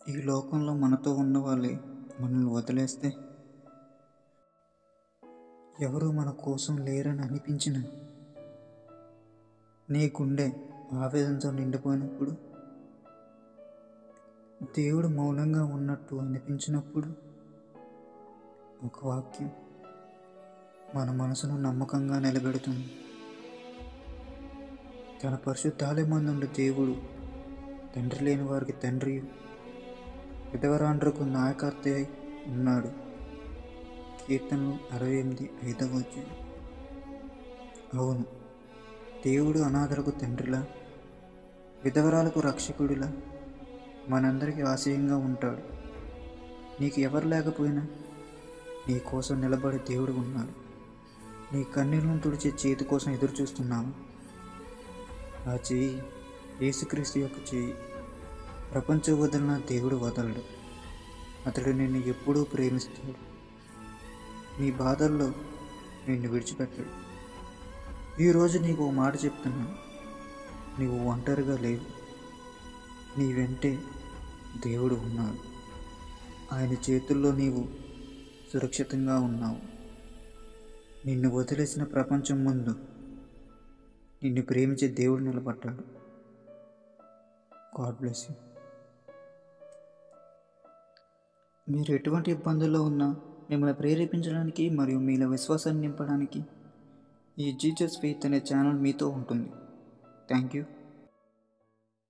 ఈ లోకంలో మనతో ఉన్న వాళ్ళే మనల్ని వదిలేస్తే, ఎవరు మన కోసం లేరని అనిపించిన, నీ గుండె ఆవేదనతో నిండిపోయినప్పుడు, దేవుడు మౌనంగా ఉన్నట్టు అనిపించినప్పుడు, ఒక వాక్యం మన మనసును నమ్మకంగా నిలబెడుతుంది. తన పరిశుద్ధాలయమందుండు దేవుడు తండ్రి లేని వారికి తండ్రి, విధవరాండ్రకు నాయకర్త అయి ఉన్నాడు. కీర్తనలు 68:5. అవును, దేవుడు అనాథలకు తండ్రిలా, విధవరాలకు రక్షకుడిలా మనందరికీ ఆశయంగా ఉంటాడు. నీకు ఎవరు లేకపోయినా నీ కోసం నిలబడే దేవుడు ఉన్నాడు. నీ కన్నీళ్లను తుడిచే చేతి కోసం ఎదురు చూస్తున్నావు. ఆ చేయి యేసుక్రీస్తు యొక్క చేయి. ప్రపంచం వదిలిన దేవుడు వదలడు. అతడు నిన్ను ఎప్పుడూ ప్రేమిస్తాడు. నీ బాధల్లో నిన్ను విడిచిపెట్టాడు. ఈరోజు నీకు ఓ మాట చెప్తున్నాను, నీవు ఒంటరిగా లేవు. నీ వెంటే దేవుడు ఉన్నాడు. ఆయన చేతుల్లో నీవు సురక్షితంగా ఉన్నావు. నిన్ను వదిలేసిన ప్రపంచం ముందు నిన్ను ప్రేమించే దేవుడు నిలబడ్డాడు. God bless you. మీరు ఎటువంటి ఇబ్బందుల్లో ఉన్నా మిమ్మల్ని ప్రేరేపించడానికి మరియు మీలో విశ్వాసాన్ని నింపడానికి ఈ జీసస్ ఫెయిత్ అనే ఛానల్ మీతో ఉంటుంది. Thank you.